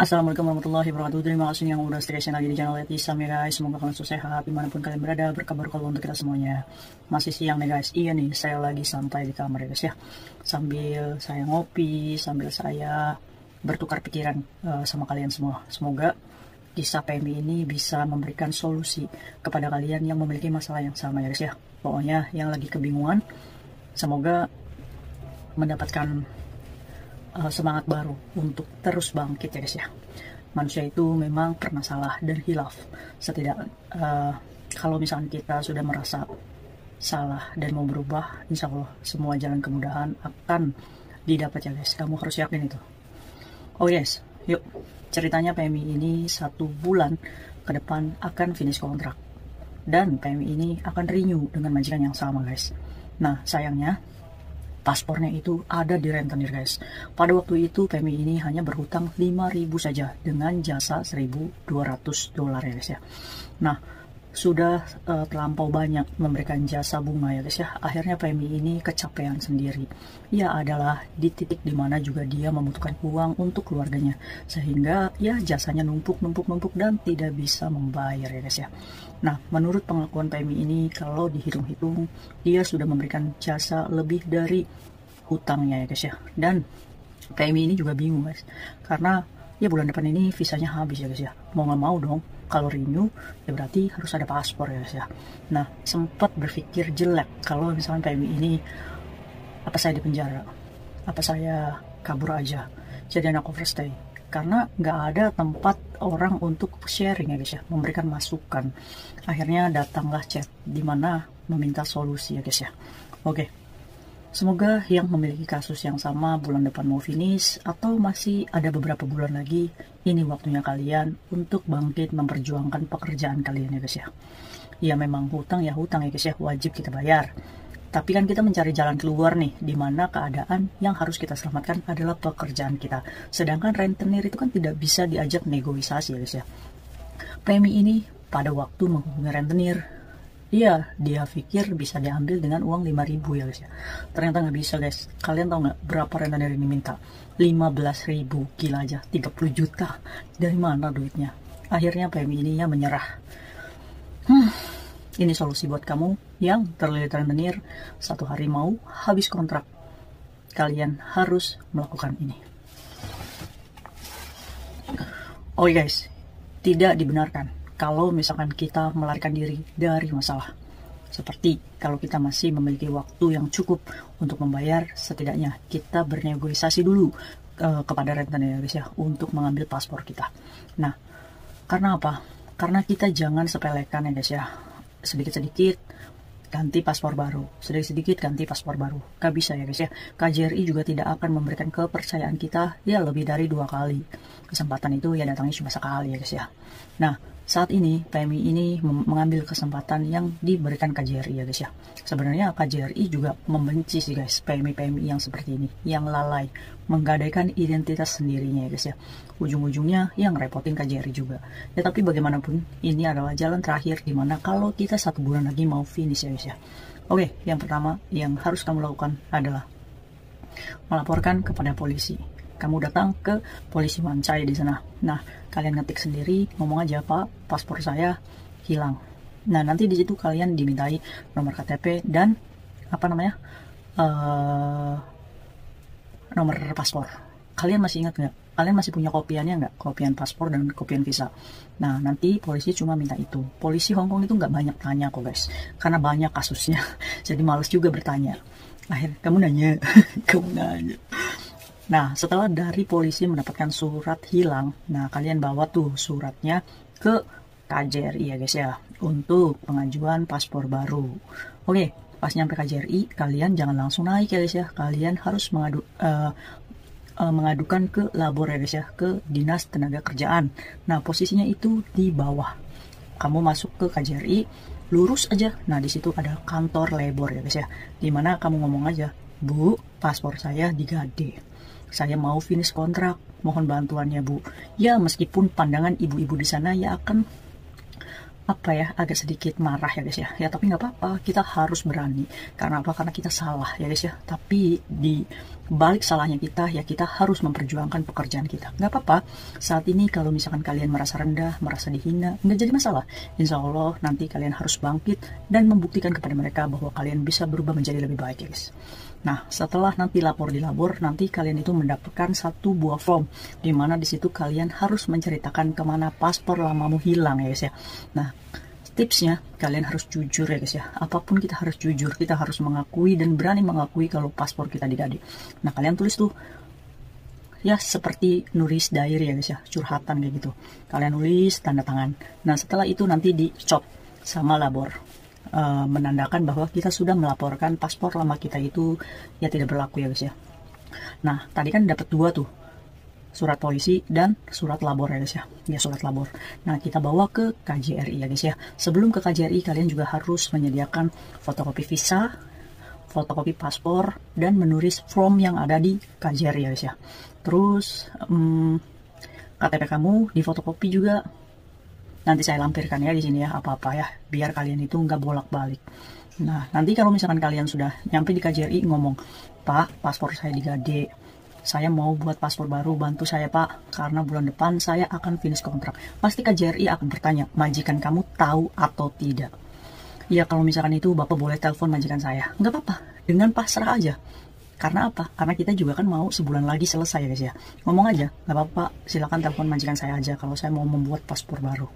Assalamualaikum warahmatullahi wabarakatuh. Terima kasih yang udah stay lagi di channel Letisam ya guys. Semoga kalian selalu sehat dimanapun kalian berada. Berkabar kalau untuk kita semuanya. Masih siang nih guys. Iya nih, saya lagi santai di kamar ya guys ya. Sambil saya ngopi, sambil saya bertukar pikiran sama kalian semua. Semoga kisah PMI ini bisa memberikan solusi kepada kalian yang memiliki masalah yang sama ya guys ya. Pokoknya yang lagi kebingungan, semoga mendapatkan semangat baru untuk terus bangkit ya guys ya. Manusia itu memang pernah salah dan hilaf. Kalau misalnya kita sudah merasa salah dan mau berubah, insya Allah semua jalan kemudahan akan didapat ya guys. Kamu harus yakin itu. Oh yes, yuk. Ceritanya PMI ini 1 bulan ke depan akan finish kontrak. Dan PMI ini akan renew dengan majikan yang sama guys. Nah sayangnya paspornya itu ada di rentenir guys. Pada waktu itu PMI ini hanya berhutang 5.000 saja dengan jasa $1.200 ya guys ya. Nah sudah terlampau banyak memberikan jasa bunga ya guys ya. Akhirnya PMI ini kecapean sendiri. Ya adalah di titik dimana juga dia membutuhkan uang untuk keluarganya. Sehingga ya jasanya numpuk dan tidak bisa membayar ya guys ya. Nah menurut pengakuan PMI ini kalau dihitung-hitung dia sudah memberikan jasa lebih dari hutangnya ya guys ya. Dan PMI ini juga bingung guys. Karena ya bulan depan ini visanya habis ya guys ya. Mau nggak mau dong. Kalau renew ya berarti harus ada paspor ya guys ya. Nah sempat berpikir jelek kalau misalnya PMI ini apa saya di penjara, apa saya kabur aja jadi anak overstay, karena nggak ada tempat orang untuk sharing ya guys ya, memberikan masukan. Akhirnya datanglah chat dimana meminta solusi ya guys ya. Oke, semoga yang memiliki kasus yang sama bulan depan mau finish atau masih ada beberapa bulan lagi, ini waktunya kalian untuk bangkit memperjuangkan pekerjaan kalian ya guys ya. Ya memang hutang ya hutang ya guys ya, wajib kita bayar. Tapi kan kita mencari jalan keluar nih, dimana keadaan yang harus kita selamatkan adalah pekerjaan kita. Sedangkan rentenir itu kan tidak bisa diajak negosiasi ya guys ya. PMI ini pada waktu menghubungi rentenir, iya, dia pikir bisa diambil dengan uang 5.000 ya guys ya. Ternyata nggak bisa guys. Kalian tahu nggak berapa rentenir ini minta? 15.000, gila aja, 30 juta. Dari mana duitnya? Akhirnya PMI ini ya menyerah. Ini solusi buat kamu yang terlilit rentenir, 1 hari mau habis kontrak. Kalian harus melakukan ini. Oh guys, tidak dibenarkan kalau misalkan kita melarikan diri dari masalah. Seperti kalau kita masih memiliki waktu yang cukup untuk membayar, setidaknya kita bernegosiasi dulu kepada rentenir guys ya, untuk mengambil paspor kita. Nah, karena apa? Karena kita jangan sepelekan ya guys ya. Sedikit-sedikit ganti paspor baru, sedikit-sedikit ganti paspor baru. Gak bisa ya guys ya. KJRI juga tidak akan memberikan kepercayaan kita ya lebih dari 2 kali. Kesempatan itu ya datangnya cuma sekali ya guys ya. Nah saat ini PMI ini mengambil kesempatan yang diberikan KJRI ya guys ya. Sebenarnya KJRI juga membenci sih guys PMI yang seperti ini, yang lalai menggadaikan identitas sendirinya ya guys ya. Ujung-ujungnya yang repotin KJRI juga. Ya tapi bagaimanapun ini adalah jalan terakhir dimana kalau kita 1 bulan lagi mau finish ya guys ya. Oke, yang pertama yang harus kamu lakukan adalah melaporkan kepada polisi. Kamu datang ke polisi Mancai di sana. Nah, kalian ngetik sendiri, ngomong aja, Pak, paspor saya hilang. Nah, nanti di situ kalian dimintai nomor KTP dan apa namanya, nomor paspor. Kalian masih ingat nggak? Kalian masih punya kopiannya nggak? Kopian paspor dan kopian visa. Nah, nanti polisi cuma minta itu. Polisi Hongkong itu nggak banyak tanya kok guys, karena banyak kasusnya. Jadi males juga bertanya. Akhirnya kamu nanya, kamu nanya. Nah, setelah dari polisi mendapatkan surat hilang, nah kalian bawa tuh suratnya ke KJRI ya guys ya, untuk pengajuan paspor baru. Oke, pas nyampe KJRI, kalian jangan langsung naik ya guys ya. Kalian harus mengadukan ke labor ya guys ya, ke Dinas Tenaga Kerjaan. Nah, posisinya itu di bawah. Kamu masuk ke KJRI, lurus aja. Nah, di situ ada kantor labor ya guys ya. Dimana kamu ngomong aja, Bu, paspor saya digade. Saya mau finish kontrak, mohon bantuannya Bu. Ya meskipun pandangan ibu-ibu di sana ya akan apa ya, agak sedikit marah ya guys ya. Ya tapi nggak apa-apa, kita harus berani. Karena apa? Karena kita salah ya guys ya. Tapi di balik salahnya kita, ya kita harus memperjuangkan pekerjaan kita. Nggak apa-apa, saat ini kalau misalkan kalian merasa rendah, merasa dihina, nggak jadi masalah. Insya Allah nanti kalian harus bangkit dan membuktikan kepada mereka bahwa kalian bisa berubah menjadi lebih baik, guys. Nah, setelah nanti lapor di labor, nanti kalian itu mendapatkan satu buah form, di mana di situ kalian harus menceritakan kemana paspor lamamu hilang, ya guys ya. Nah, tipsnya, kalian harus jujur ya guys ya. Apapun kita harus jujur, kita harus mengakui dan berani mengakui kalau paspor kita digade. Nah, kalian tulis tuh, ya seperti nulis diary ya guys ya, curhatan kayak gitu. Kalian nulis, tanda tangan. Nah, setelah itu nanti dicop sama labor. Menandakan bahwa kita sudah melaporkan paspor lama kita itu ya tidak berlaku ya guys ya. Nah, tadi kan dapat dua tuh, surat polisi dan surat labor ya guys ya. Ya, surat labor. Nah, kita bawa ke KJRI ya guys ya. Sebelum ke KJRI, kalian juga harus menyediakan fotokopi visa, fotokopi paspor, dan menulis form yang ada di KJRI ya guys ya. Terus KTP kamu di fotokopi juga. Nanti saya lampirkan ya di sini ya, apa-apa ya, biar kalian itu nggak bolak-balik. Nah, nanti kalau misalkan kalian sudah nyampe di KJRI ngomong, "Pak, paspor saya digade. Saya mau buat paspor baru, bantu saya Pak, karena bulan depan saya akan finish kontrak." Pasti KJRI akan bertanya, "Majikan kamu tahu atau tidak?" Ya, kalau misalkan itu Bapak boleh telepon majikan saya. Nggak apa-apa, dengan pasrah aja. Karena apa? Karena kita juga kan mau sebulan lagi selesai ya guys ya. Ngomong aja, nggak apa-apa, silakan telepon majikan saya aja kalau saya mau membuat paspor baru.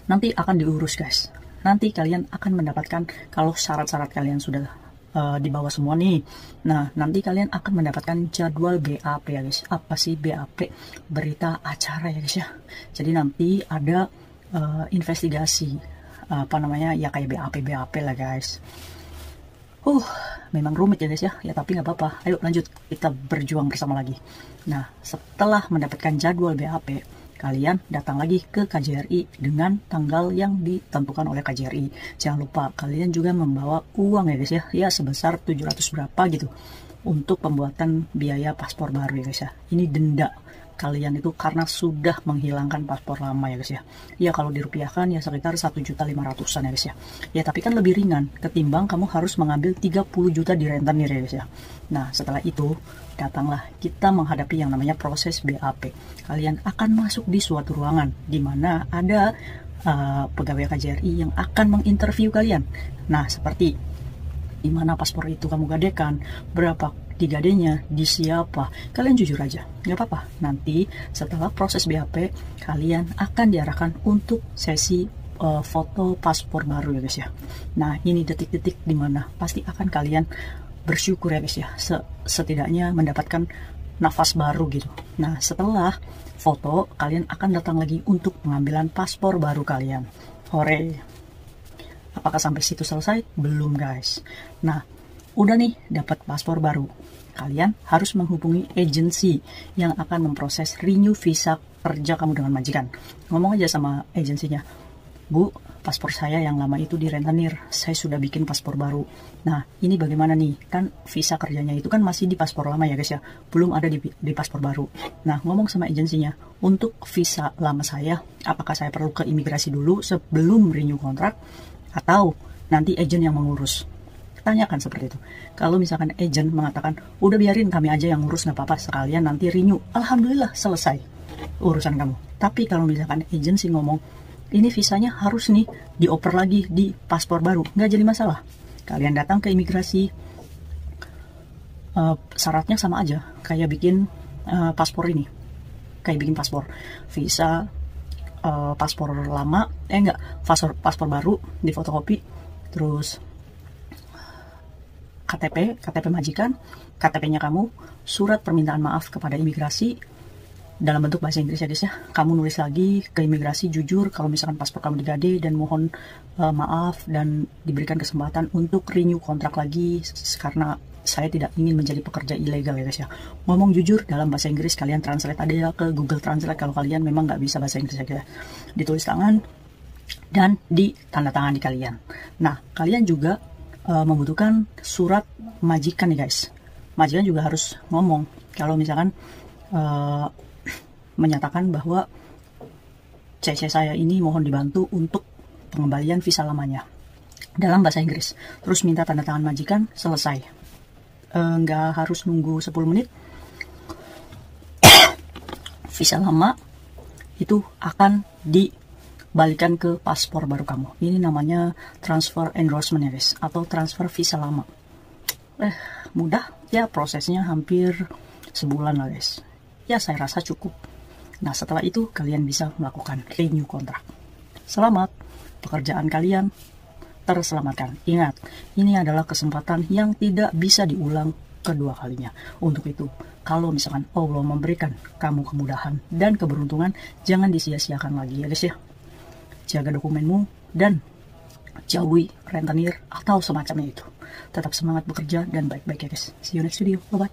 Nanti akan diurus guys. Nanti kalian akan mendapatkan, kalau syarat-syarat kalian sudah di bawah semua nih. Nah, nanti kalian akan mendapatkan jadwal BAP ya guys. Apa sih BAP? Berita acara ya guys ya. Jadi nanti ada investigasi, apa namanya, ya kayak BAP lah guys. Memang rumit ya guys ya. Ya tapi nggak apa-apa. Ayo lanjut, kita berjuang bersama lagi. Nah, setelah mendapatkan jadwal BAP, kalian datang lagi ke KJRI dengan tanggal yang ditentukan oleh KJRI. Jangan lupa kalian juga membawa uang ya guys ya, ya sebesar 700 berapa gitu untuk pembuatan biaya paspor baru ya guys ya. Ini denda kalian itu karena sudah menghilangkan paspor lama ya guys ya. Ya kalau dirupiahkan ya sekitar 1.500.000-an ya guys ya. Ya tapi kan lebih ringan ketimbang kamu harus mengambil 30 juta di rentenir ya guys ya. Nah, setelah itu datanglah kita menghadapi yang namanya proses BAP. Kalian akan masuk di suatu ruangan di mana ada pegawai KJRI yang akan menginterview kalian. Nah, seperti di mana paspor itu kamu gadekan, berapa digadenya, di siapa. Kalian jujur aja, nggak apa-apa. Nanti setelah proses BAP, kalian akan diarahkan untuk sesi foto paspor baru ya guys ya. Nah, ini detik-detik dimana pasti akan kalian bersyukur ya guys ya, setidaknya mendapatkan nafas baru gitu. Nah, setelah foto, kalian akan datang lagi untuk pengambilan paspor baru kalian. Hore! Apakah sampai situ selesai? Belum guys. Nah, udah nih dapat paspor baru. Kalian harus menghubungi agensi yang akan memproses renew visa kerja kamu dengan majikan. Ngomong aja sama agensinya, "Bu, paspor saya yang lama itu direntenir, saya sudah bikin paspor baru. Nah, ini bagaimana nih? Kan visa kerjanya itu kan masih di paspor lama ya guys ya, belum ada di paspor baru." Nah, ngomong sama agensinya, "Untuk visa lama saya, apakah saya perlu ke imigrasi dulu sebelum renew kontrak? Atau nanti agen yang mengurus?" Tanyakan seperti itu. Kalau misalkan agent mengatakan, "Udah biarin kami aja yang ngurus, nggak apa-apa, sekalian nanti renew." Alhamdulillah selesai urusan kamu. Tapi kalau misalkan agensi ngomong, "Ini visanya harus nih dioper lagi di paspor baru," nggak jadi masalah. Kalian datang ke imigrasi, syaratnya sama aja kayak bikin paspor ini, kayak bikin paspor visa, paspor lama, paspor baru di fotokopi, terus KTP majikan, KTP-nya kamu, surat permintaan maaf kepada imigrasi dalam bentuk bahasa Inggris ya guys ya. Kamu nulis lagi ke imigrasi jujur kalau misalkan paspor kamu digade dan mohon maaf dan diberikan kesempatan untuk renew kontrak lagi karena saya tidak ingin menjadi pekerja ilegal ya guys ya. Ngomong jujur dalam bahasa Inggris, kalian translate ada ya ke Google Translate kalau kalian memang nggak bisa bahasa Inggris ya guys. Ditulis tangan dan ditandatangani kalian. Nah, kalian juga membutuhkan surat majikan nih guys. Majikan juga harus ngomong kalau misalkan menyatakan bahwa CC saya ini mohon dibantu untuk pengembalian visa lamanya dalam bahasa Inggris. Terus minta tanda tangan majikan, selesai. nggak harus nunggu 10 menit. Visa lama itu akan dibalikan ke paspor baru kamu. Ini namanya transfer endorsement ya guys, atau transfer visa lama. Mudah ya, prosesnya hampir sebulan lah guys. Ya saya rasa cukup. Nah setelah itu kalian bisa melakukan renew kontrak. Selamat, pekerjaan kalian terselamatkan. Ingat, ini adalah kesempatan yang tidak bisa diulang kedua kalinya. Untuk itu, kalau misalkan Allah memberikan kamu kemudahan dan keberuntungan, jangan disia-siakan lagi ya guys ya. Jaga dokumenmu dan jauhi rentenir atau semacamnya itu. Tetap semangat bekerja dan baik-baik ya guys. See you next video. Bye-bye.